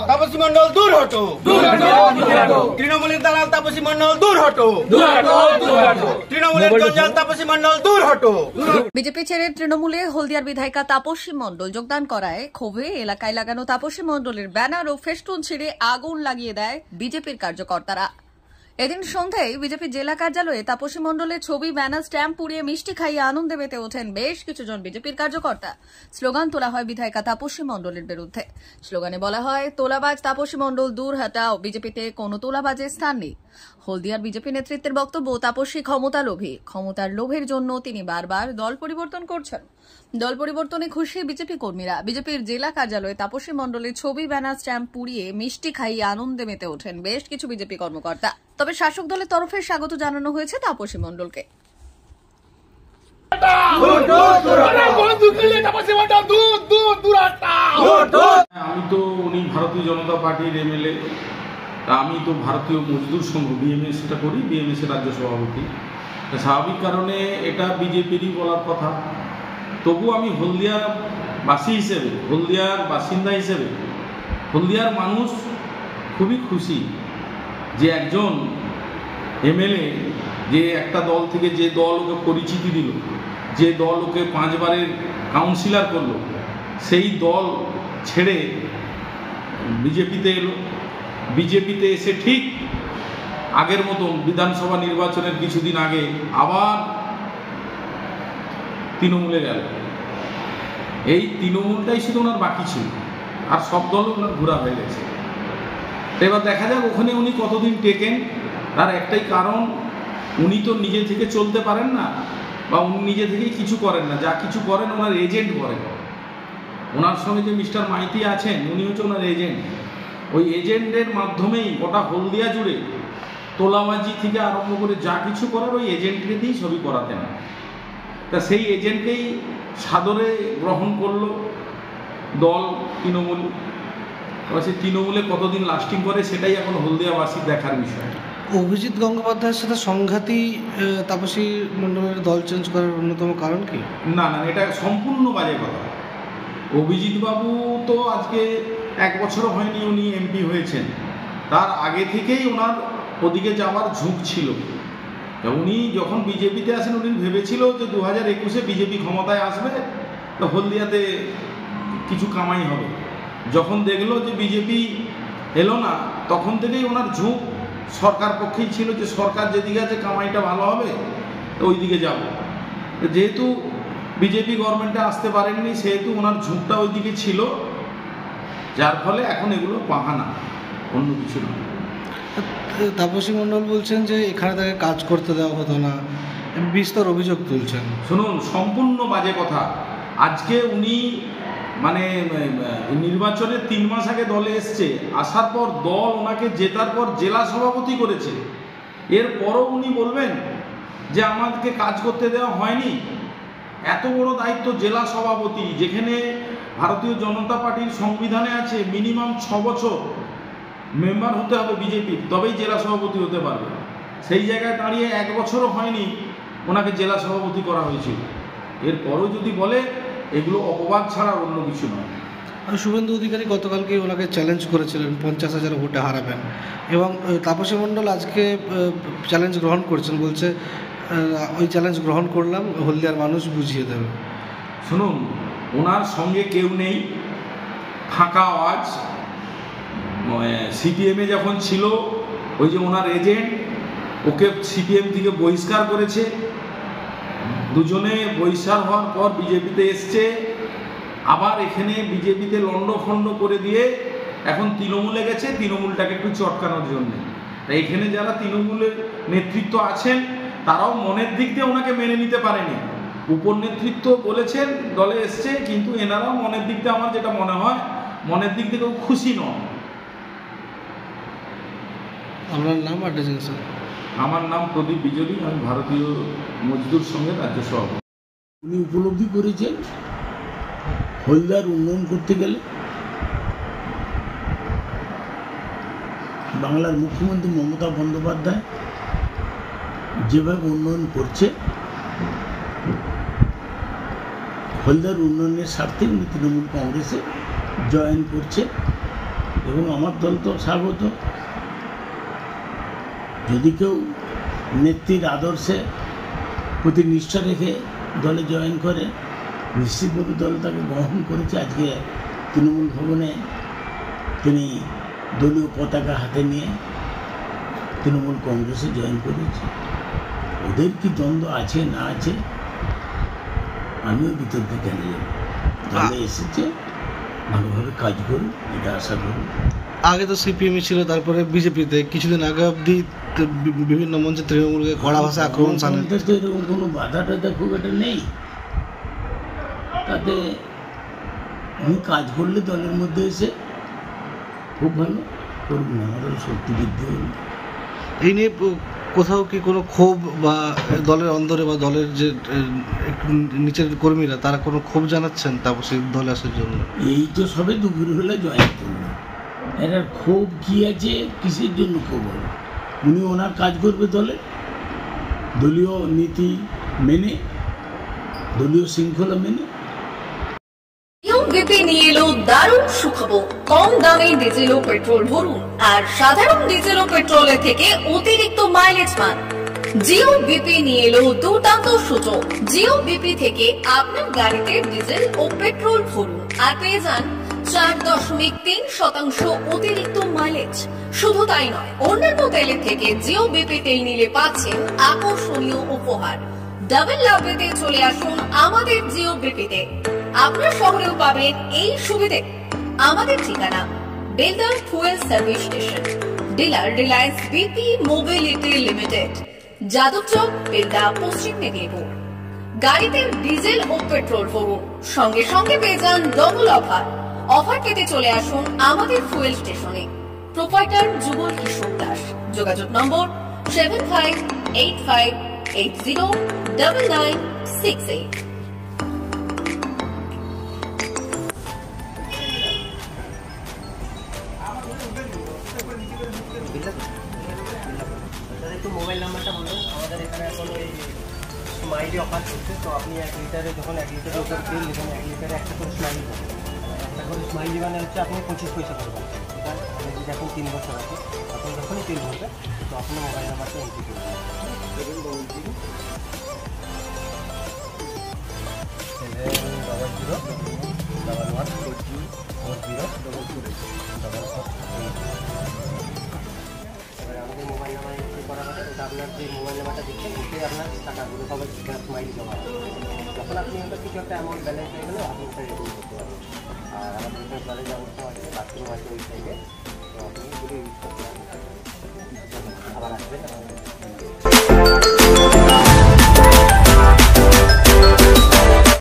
তাপসী মন্ডল দূর হটো, তৃণমূলের দালাল তাপসী মন্ডল দূর হটো, তৃণমূলের জঞ্জাল তাপসী মন্ডল দূর হটো। বিজেপি ছেড়ে তৃণমূলে হলদিয়ার বিধায়িকা তাপসী মন্ডল যোগদান করায় ক্ষোভে এলাকায় লাগানো তাপসী মন্ডলের ব্যানার ও ফেস্টুন ছিঁড়ে আগুন লাগিয়ে দেয় বিজেপির কার্যকর্তারা। এদিন সন্ধ্যায় বিজেপি জেলা কার্যালয়ে তাপসী মন্ডলের ছবি, ব্যানার, স্ট্যাম্প পুড়িয়ে মিষ্টি খাইয়ে আনন্দে মেতে ওঠেন বেশ কিছুজন বিজেপির কার্যকর্তা। স্লোগান তোলা হয় বিধায়িকা তাপসী মন্ডলের বিরুদ্ধে। স্লোগানে বলা হয়, তোলাবাজ তাপসী মন্ডল দূর হটাও, বিজেপিতে কোনো তোলাবাজের স্থান নেই। হলদিয়ার বিজেপি নেতৃত্বের বক্তব্য, তাপসী ক্ষমতা লোভী, ক্ষমতার লোভের জন্য তিনি বারবার দল পরিবর্তন করছেন। দল পরিবর্তনে খুশি বিজেপি কর্মীরা। বিজেপির জেলা কার্যালয়ে তাপসী মন্ডলের ছবি, ব্যানার, স্ট্যাম্প পুড়িয়ে মিষ্টি খাইয়ে আনন্দে মেতে ওঠেন বেশ কিছু বিজেপি কর্মকর্তা। তবে শাসক দলের তরফে স্বাগত জানানো হয়েছে তাপসী মন্ডলকে। আমি তো উনি ভারতীয় জনতা পার্টির এমএলএ, আমি তো ভারতীয় মজদুর সংঘ বিএমএসটা করি, বিএমএস এর রাজ্য সভাপতি। স্বাভাবিক কারণে এটা বিজেপিরই বলার কথা। তবু আমি হলদিয়ার বাসী হিসেবে, হলদিয়ার বাসিন্দা হিসেবে, হলদিয়ার মানুষ খুবই খুশি যে একজন এমএলএ, যে একটা দল থেকে যে দল ওকে পরিচিতি দিল, যে দল ওকে 5 বারের কাউন্সিলর করলো, সেই দল ছেড়ে বিজেপিতে এলো। বিজেপিতে এসে ঠিক আগের মতন বিধানসভা নির্বাচনের কিছুদিন আগে আবার তৃণমূলে গেল। এই তৃণমূলটাই শুধু ওনার বাকি ছিল, আর সব দল ওনার ঘোরা হয়ে গেছে। এবার দেখা যাক ওখানে উনি কতদিন টেকেন। তার একটাই কারণ, উনি তো নিজে থেকে চলতে পারেন না, বা উনি নিজে থেকেই কিছু করেন না। যা কিছু করেন ওনার এজেন্ট করেন। ওনার সঙ্গে যে মিস্টার মাইতি আছেন, উনি হচ্ছে ওনার এজেন্ট। ওই এজেন্টের মাধ্যমেই গোটা হলদিয়া জুড়ে তোলাবাজি থেকে আরম্ভ করে যা কিছু করার ওই এজেন্টকে দিয়েই সবই করাতেন। তা সেই এজেন্টকেই সাদরে গ্রহণ করলো দল তৃণমূল। এবার সেই তৃণমূলে কতদিন লাস্টিং করে সেটাই এখন হলদিয়াবাসীর দেখার বিষয়। অভিজিৎ গঙ্গোপাধ্যায়ের সাথে সংঘাতী তাপসী মণ্ডলের দল চেঞ্জ করার অন্যতম কারণ কি? না, এটা সম্পূর্ণ বাজে কথা। অভিজিৎ বাবু তো আজকে 1 বছরও হয়নি উনি এমপি হয়েছেন। তার আগে থেকেই ওনার ওদিকে যাওয়ার ঝুঁক ছিল। উনি যখন বিজেপিতে আসেন, উনি ভেবেছিল যে 2021-এ বিজেপি ক্ষমতায় আসবে, তো হলদিয়াতে কিছু কামাই হবে। যখন দেখলো যে বিজেপি এলো না, তখন থেকেই ওনার ঝুঁক সরকার পক্ষেই ছিল, যে সরকার যেদিকে আছে কামাইটা ভালো হবে, তো ওই দিকে যাব। যেহেতু বিজেপি গভর্নমেন্টে আসতে পারেননি, সেহেতু ওনার ঝুঁকটা ওই দিকে ছিল, যার ফলে এখন এগুলো বাহানা, অন্য কিছু না। তাপসী মণ্ডল বলছেন যে এখানে তাকে কাজ করতে দেওয়া হতো না, বিস্তর অভিযোগ তুলছেন। শুনুন, সম্পূর্ণ বাজে কথা। আজকে উনি মানে নির্বাচনের 3 মাস আগে দলে এসছে, আসার পর দল ওনাকে জেতার পর জেলা সভাপতি করেছে। এরপরও উনি বলবেন যে আমাদেরকে কাজ করতে দেওয়া হয়নি। এত বড় দায়িত্ব জেলা সভাপতি, যেখানে ভারতীয় জনতা পার্টির সংবিধানে আছে মিনিমাম 6 বছর মেম্বার হতে হবে বিজেপির, তবেই জেলা সভাপতি হতে পারবে। সেই জায়গায় দাঁড়িয়ে 1 বছরও হয়নি ওনাকে জেলা সভাপতি করা হয়েছিল। এরপরও যদি বলে, এগুলো অপবাদ ছাড়া অন্য কিছু নয়। শুভেন্দু অধিকারী গতকালকে ওনাকে চ্যালেঞ্জ করেছিলেন 50,000 ভোটে হারাবেন, এবং তাপসী মণ্ডল আজকে চ্যালেঞ্জ গ্রহণ করছেন, বলছে ওই চ্যালেঞ্জ গ্রহণ করলাম, হলদিয়ার মানুষ বুঝিয়ে দেবে। শুনুন, ওনার সঙ্গে কেউ নেই, ফাঁকা আওয়াজ। সিপিএমে যখন ছিল, ওই যে ওনার এজেন্ট, ওকে সিপিএম থেকে বহিষ্কার করেছে। দুজনে বহিষ্কার হওয়ার পর বিজেপিতে এসছে, আবার এখানে বিজেপিতে লন্ডফন্ড করে দিয়ে এখন তৃণমূলে গেছে, তৃণমূলটাকে একটু চটকানোর জন্য। তাই এখানে যারা তৃণমূলের নেতৃত্ব আছেন, তারাও মনের দিক দিয়ে ওনাকে মেনে নিতে পারেনি। উপর নেতৃত্ব বলেছেন দলে এসছে, কিন্তু এনারাও মনের দিক দিয়ে, আমার যেটা মনে হয়, মনের দিক থেকেও খুশি নন। আপনার নাম আর ডেজিগনেশন? আমার নাম প্রদীপ বিজলি, আমি ভারতীয় মজদুর সংঘের রাজ্য সভাপতি। উনি উপলব্ধি করেছেন হলদিয়ার উন্নয়ন করতে গেলে বাংলার মুখ্যমন্ত্রী মমতা বন্দ্যোপাধ্যায় যেভাবে উন্নয়ন করছে, হলদিয়ার উন্নয়নের স্বার্থে উনি তৃণমূল কংগ্রেসে জয়েন করছে এবং আমার দল তো স্বাগত। যদি কেউ নেত্রীর আদর্শে প্রতি নিষ্ঠা রেখে দলে জয়েন করে, নিশ্চিতভাবে দল তাকে গ্রহণ করেছে। আজকে তৃণমূল ভবনে তিনি দলীয় পতাকা হাতে নিয়ে তৃণমূল কংগ্রেসে জয়েন করেছে। ওদের কি দ্বন্দ্ব আছে না আছে আমিও বিতর্কে কেন যাব? দলে এসেছে, ভালোভাবে কাজ করুন, এটা আশা করি। আগে তো সিপিএমই ছিল, তারপরে বিজেপিতে, কিছুদিন আগে অবধি বিভিন্ন মঞ্চে তৃণমূলকে কড়া ভাষা আক্রমণ চালান। তো এরকম কোনো বাধা টাধা খুব একটা নেই, তাতে উনি কাজ করলে দলের মধ্যে এসে খুব ভালো করুন, আমাদের শক্তি বৃদ্ধি হল। এই নিয়ে কোথাও কি কোনো ক্ষোভ বা দলের অন্দরে বা দলের যে নিচের কর্মীরা তারা কোনো ক্ষোভ জানাচ্ছেন তাপসের দলে আসার জন্য? এই তো সবে দুপুরবেলা জয়েন করলো, এটার ক্ষোভ কী আছে, কিসের জন্য ক্ষোভ হবে? উনি ওনার কাজ করবে দলে, দলীয় নীতি মেনে, দলীয় শৃঙ্খলা মেনে। জিওবিপি নিয়ে এলো দারুণ সুখবর। কম দামে ডিজেল ও পেট্রোল ভরুন আর সাধারণ ডিজেল ও পেট্রোলের থেকে অতিরিক্ত মাইলেজ পান। জিওবিপি নিয়ে এলো দুর্দান্ত সুযোগ। জিওবিপি থেকে আপনার গাড়িতে ডিজেল ও পেট্রোল ভরুন আর পেয়ে যান 4.3% অতিরিক্ত মাইলেজ। শুধু তাই নয়, অন্যান্য তেলের থেকে জিওবিপি তেল নিলে পাচ্ছেন আকর্ষণীয় উপহার। ডাবল লাভ পেতে চলে আসুন আমাদের জিওবিপিতে। আপনার শহরেও পাবেন এই সুবিধে। আমাদের ঠিকানা Belda fuel service station, dealer Reliance BP mobility limited, Jadabchak, Belda, পশ্চিম মেদিনীপুর। গাড়িতে ডিজেল ও পেট্রোল ভরুন, সঙ্গে সঙ্গে পেয়ে যান ডবল অফার। অফার পেতে চলে আসুন আমাদের ফুয়েল স্টেশনে। প্রোপাইটার যুগল কিশোর দাস। যোগাযোগ নম্বর 7585809968। একটু মোবাইল নাম্বারটা বলুন। আমাদের এখানে এখন ওই স্মাইলি অফার চলছে, তো আপনি 1 লিটারে যখন 1 লিটারের উপর তেল নেবেন, 1 লিটারে একটা করে স্মাইলি পাবেন। একটা করে স্মাইলি মানে হচ্ছে আপনি 25 পয়সা পাবেন। এটা আপনি যদি এখন 3 বছর আছে, আপনি যখনই তেল ভরবেন তো আপনার মোবাইল নাম্বারটা এন্ট্রি করবেন। 700114040 আমাদের মোবাইল নাম্বার এন্ট্রি করা হবে। ওটা আপনার যে মোবাইল নাম্বারটা দিচ্ছেন ওতে আপনার টাকাগুলো সবাই স্মাইল জমা হবে। যখন আপনি ওটা কিছু একটা অ্যামাউন্ট ব্যালেন্স হয়ে গেলে আপনি ওটা রিডিম করতে পারবেন। আর আমাদের এখানে জলের ব্যবস্থা আছে, বাথরুম আছে ওই সাইডে।